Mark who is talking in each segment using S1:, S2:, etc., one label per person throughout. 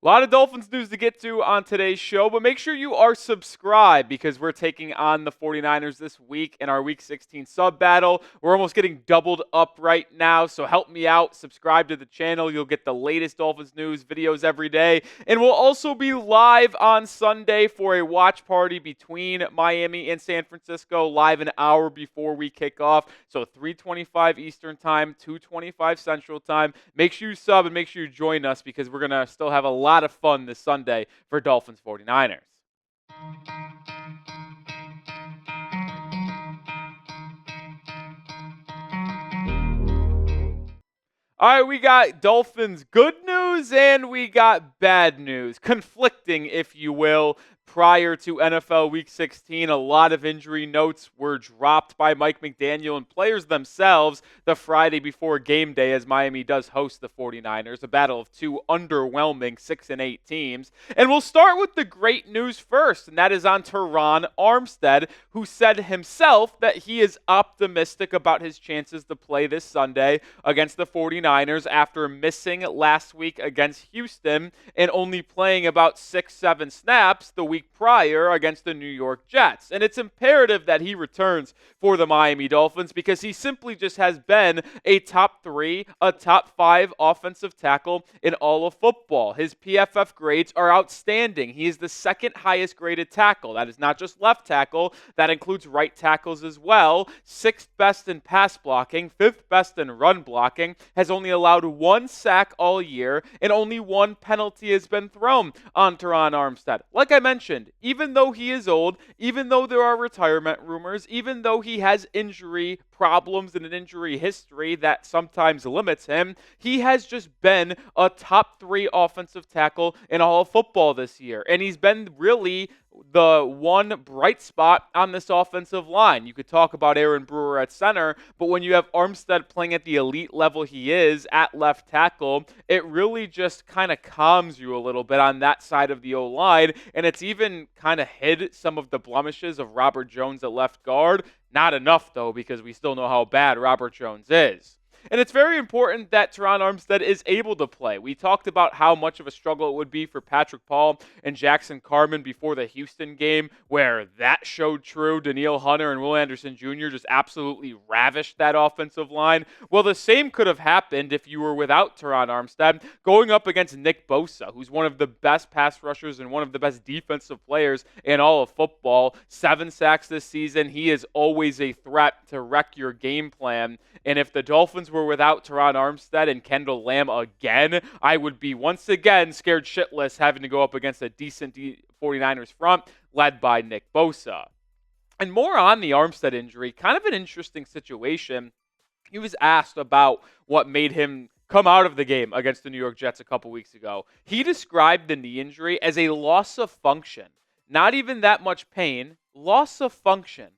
S1: A lot of Dolphins news to get to on today's show, but make sure you are subscribed because we're taking on the 49ers this week in our Week 16 sub battle. We're almost getting doubled up right now, so help me out. Subscribe to the channel. You'll get the latest Dolphins news videos every day. And we'll also be live on Sunday for a watch party between Miami and San Francisco, live an hour before we kick off. So 3:25 Eastern Time, 2:25 Central Time. Make sure you sub and make sure you join us because we're going to still have a lot of fun this Sunday for Dolphins 49ers. All right, we got Dolphins good news and we got bad news. Conflicting, if you will. Prior to NFL Week 16, a lot of injury notes were dropped by Mike McDaniel and players themselves the Friday before game day as Miami does host the 49ers, a battle of two underwhelming 6-8 teams. And we'll start with the great news first, and that is on Terron Armstead, who said himself that he is optimistic about his chances to play this Sunday against the 49ers after missing last week against Houston and only playing about 6-7 snaps the week prior against the New York Jets. And it's imperative that he returns for the Miami Dolphins because he simply just has been a top 3, a top 5 offensive tackle in all of football. His PFF grades are outstanding. He is the second highest graded tackle. That is not just left tackle, that includes right tackles as well. 6th best in pass blocking, 5th best in run blocking, has only allowed 1 sack all year, and only 1 penalty has been thrown on Terron Armstead. Like I mentioned, even though he is old, even though there are retirement rumors, even though he has injury problems and an injury history that sometimes limits him, he has just been a top 3 offensive tackle in all of football this year. And he's been really the one bright spot on this offensive line. You could talk about Aaron Brewer at center, but when you have Armstead playing at the elite level he is at left tackle, it really just kind of calms you a little bit on that side of the O-line, and it's even kind of hid some of the blemishes of Robert Jones at left guard. Not enough, though, because we still know how bad Robert Jones is. And it's very important that Terron Armstead is able to play. We talked about how much of a struggle it would be for Patrick Paul and Jackson Carman before the Houston game, where that showed true. Danielle Hunter and Will Anderson Jr. just absolutely ravished that offensive line. Well, the same could have happened if you were without Terron Armstead going up against Nick Bosa, who's one of the best pass rushers and one of the best defensive players in all of football. 7 sacks this season. He is always a threat to wreck your game plan. And if the Dolphins were without Terron Armstead and Kendall Lamb again, I would be once again scared shitless having to go up against a decent 49ers front led by Nick Bosa. And more on the Armstead injury, kind of an interesting situation. He was asked about what made him come out of the game against the New York Jets a couple weeks ago. He described the knee injury as a loss of function. Not even that much pain, loss of function.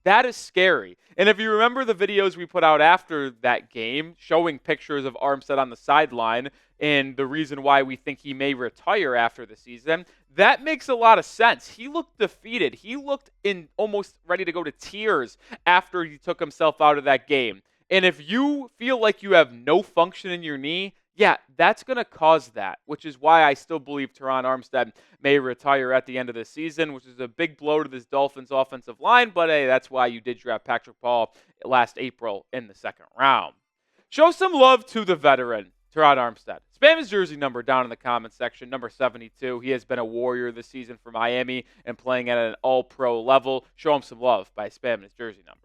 S1: That is scary. And if you remember the videos we put out after that game showing pictures of Armstead on the sideline and the reason why we think he may retire after the season, that makes a lot of sense. He looked defeated. He looked almost ready to go to tears after he took himself out of that game. And if you feel like you have no function in your knee, yeah, that's going to cause that, which is why I still believe Terron Armstead may retire at the end of the season, which is a big blow to this Dolphins offensive line. But hey, that's why you did draft Patrick Paul last April in the 2nd round. Show some love to the veteran, Terron Armstead. Spam his jersey number down in the comments section, number 72. He has been a warrior this season for Miami and playing at an all-pro level. Show him some love by spamming his jersey number.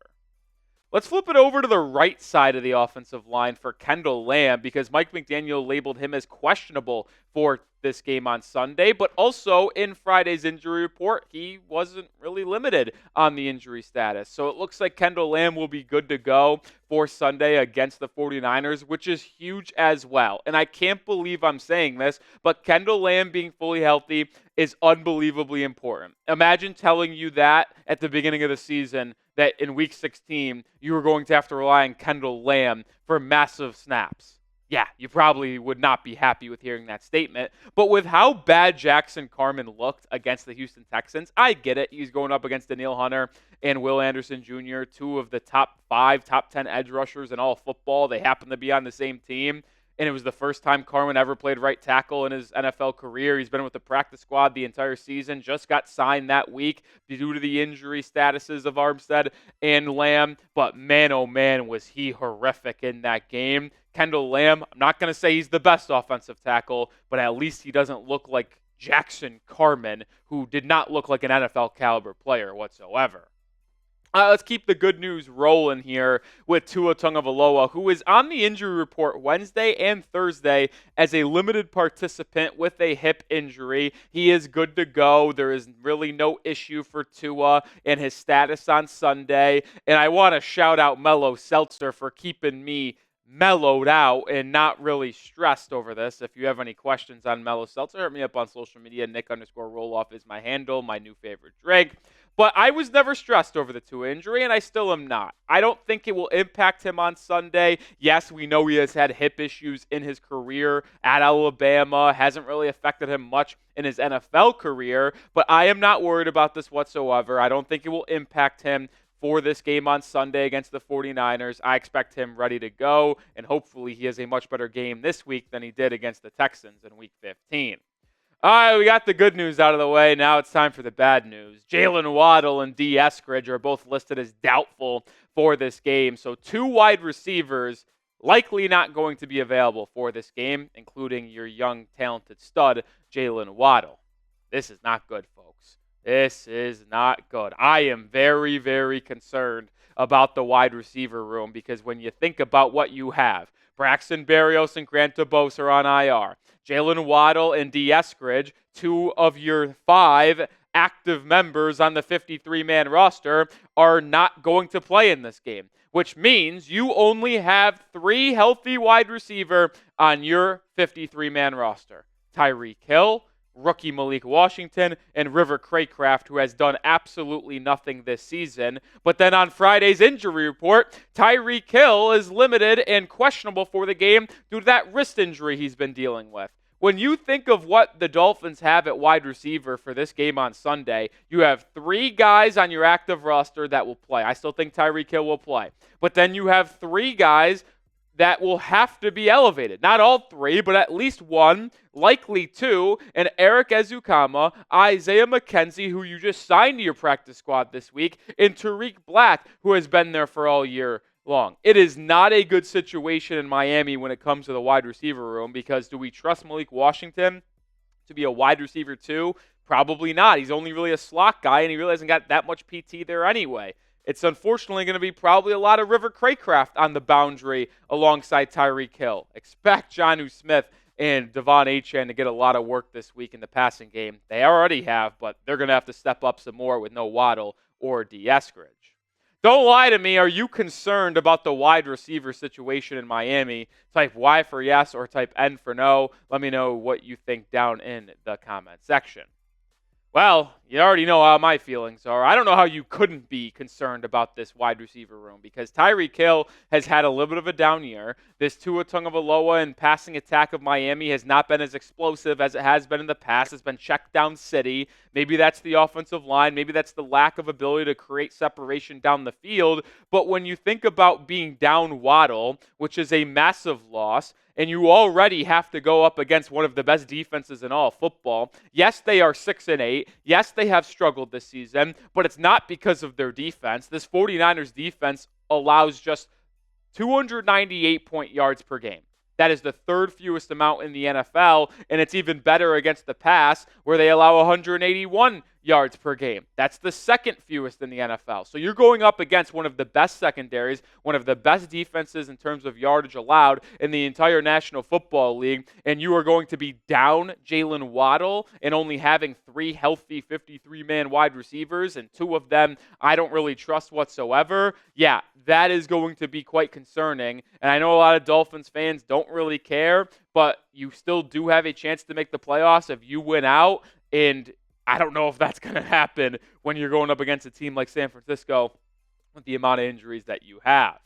S1: Let's flip it over to the right side of the offensive line for Kendall Lamb because Mike McDaniel labeled him as questionable for this game on Sunday, but also in Friday's injury report, he wasn't really limited on the injury status. So it looks like Kendall Lamb will be good to go for Sunday against the 49ers, which is huge as well. And I can't believe I'm saying this, but Kendall Lamb being fully healthy is unbelievably important. Imagine telling you that at the beginning of the season that in Week 16, you were going to have to rely on Kendall Lamb for massive snaps. Yeah, you probably would not be happy with hearing that statement. But with how bad Jackson Carman looked against the Houston Texans, I get it. He's going up against Danielle Hunter and Will Anderson Jr., 2 of the top 5, top 10 edge rushers in all of football. They happen to be on the same team. and it was the first time Carman ever played right tackle in his NFL career. He's been with the practice squad the entire season, just got signed that week due to the injury statuses of Armstead and Lamb. But man, oh man, was he horrific in that game. Kendall Lamb, I'm not going to say he's the best offensive tackle, but at least he doesn't look like Jackson Carman, who did not look like an NFL caliber player whatsoever. Let's keep the good news rolling here with Tua Tagovailoa, who is on the injury report Wednesday and Thursday as a limited participant with a hip injury. He is good to go. There is really no issue for Tua and his status on Sunday. And I want to shout out Mellow Seltzer for keeping me mellowed out and not really stressed over this. If you have any questions on Mellow Seltzer, hit me up on social media. Nic_Rohloff is my handle, my new favorite drink. But I was never stressed over the Tua injury, and I still am not. I don't think it will impact him on Sunday. Yes, we know he has had hip issues in his career at Alabama. Hasn't really affected him much in his NFL career, but I am not worried about this whatsoever. I don't think it will impact him for this game on Sunday against the 49ers. I expect him ready to go, and hopefully he has a much better game this week than he did against the Texans in Week 15. All right, we got the good news out of the way. Now it's time for the bad news. Jaylen Waddle and D. Eskridge are both listed as doubtful for this game. So 2 wide receivers likely not going to be available for this game, including your young, talented stud, Jaylen Waddle. This is not good, folks. This is not good. I am very, very concerned about the wide receiver room because when you think about what you have, Braxton Berrios and Grant DuBose are on IR. Jaylen Waddle and D. Eskridge, 2 of your 5 active members on the 53-man roster, are not going to play in this game, which means you only have 3 healthy wide receiver on your 53-man roster. Tyreek Hill, rookie Malik Washington, and River Cracraft, who has done absolutely nothing this season. But then on Friday's injury report, Tyreek Hill is limited and questionable for the game due to that wrist injury he's been dealing with. When you think of what the Dolphins have at wide receiver for this game on Sunday, you have 3 guys on your active roster that will play. I still think Tyreek Hill will play. But then you have 3 guys that will have to be elevated. Not all 3, but at least 1, likely 2, and Eric Ezukama, Isaiah McKenzie, who you just signed to your practice squad this week, and Tyreek Black, who has been there for all year long. It is not a good situation in Miami when it comes to the wide receiver room because do we trust Malik Washington to be a wide receiver too? Probably not. He's only really a slot guy, and he really hasn't got that much PT there anyway. It's unfortunately going to be probably a lot of River Cracraft on the boundary alongside Tyreek Hill. Expect Jonnu Smith and Devon Achane to get a lot of work this week in the passing game. They already have, but they're going to have to step up some more with no Waddle or D. Eskridge. Don't lie to me. Are you concerned about the wide receiver situation in Miami? Type Y for yes or type N for no. Let me know what you think down in the comment section. Well, you already know how my feelings are. I don't know how you couldn't be concerned about this wide receiver room because Tyreek Hill has had a little bit of a down year. This Tua Tagovailoa and passing attack of Miami has not been as explosive as it has been in the past. It's been check down city. Maybe that's the offensive line. Maybe that's the lack of ability to create separation down the field. But when you think about being down Waddle, which is a massive loss, and you already have to go up against one of the best defenses in all of football. Yes, they are 6-8. Yes, they have struggled this season, but it's not because of their defense. This 49ers defense allows just 298 point yards per game. That is the 3rd fewest amount in the NFL, and it's even better against the pass, where they allow 181 yards per game. That's the 2nd fewest in the NFL. So you're going up against one of the best secondaries, one of the best defenses in terms of yardage allowed in the entire National Football League, and you are going to be down Jaylen Waddle and only having 3 healthy 53-man wide receivers, and 2 of them I don't really trust whatsoever. Yeah, that is going to be quite concerning, and I know a lot of Dolphins fans don't really care, but you still do have a chance to make the playoffs if you win out, and I don't know if that's going to happen when you're going up against a team like San Francisco with the amount of injuries that you have.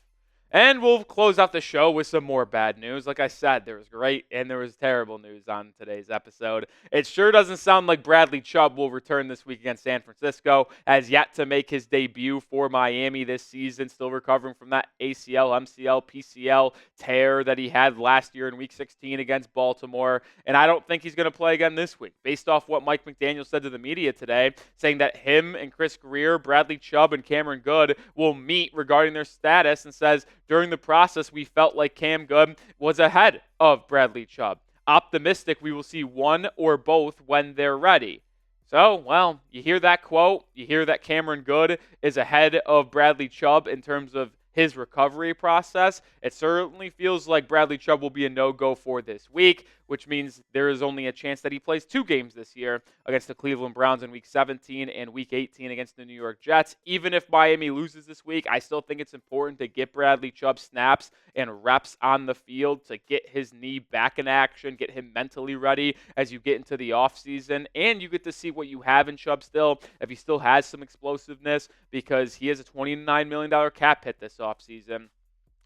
S1: And we'll close out the show with some more bad news. Like I said, there was great and there was terrible news on today's episode. It sure doesn't sound like Bradley Chubb will return this week against San Francisco. Has yet to make his debut for Miami this season. Still recovering from that ACL, MCL, PCL tear that he had last year in Week 16 against Baltimore. And I don't think he's going to play again this week. Based off what Mike McDaniel said to the media today, saying that him and Chris Greer, Bradley Chubb, and Cameron Good will meet regarding their status, and says, during the process, we felt like Cam Good was ahead of Bradley Chubb. Optimistic we will see one or both when they're ready. So, well, you hear that quote. You hear that Cameron Good is ahead of Bradley Chubb in terms of his recovery process. It certainly feels like Bradley Chubb will be a no-go for this week, which means there is only a chance that he plays 2 games this year against the Cleveland Browns in Week 17 and Week 18 against the New York Jets. Even if Miami loses this week, I still think it's important to get Bradley Chubb snaps and reps on the field to get his knee back in action, get him mentally ready as you get into the offseason, and you get to see what you have in Chubb still, if he still has some explosiveness, because he has a $29 million cap hit this offseason.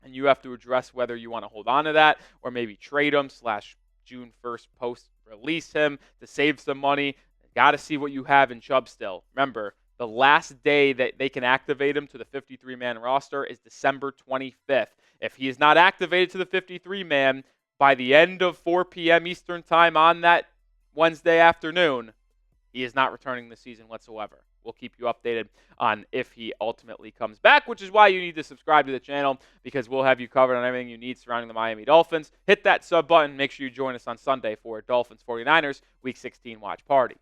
S1: And you have to address whether you want to hold on to that or maybe trade him / June 1st post release him to save some money. Got to see what you have in Chubb still. Remember, the last day that they can activate him to the 53-man roster is December 25th. If he is not activated to the 53-man by the end of 4 p.m. Eastern time on that Wednesday afternoon, he is not returning this season whatsoever. We'll keep you updated on if he ultimately comes back, which is why you need to subscribe to the channel, because we'll have you covered on everything you need surrounding the Miami Dolphins. Hit that sub button. Make sure you join us on Sunday for Dolphins 49ers Week 16 watch party.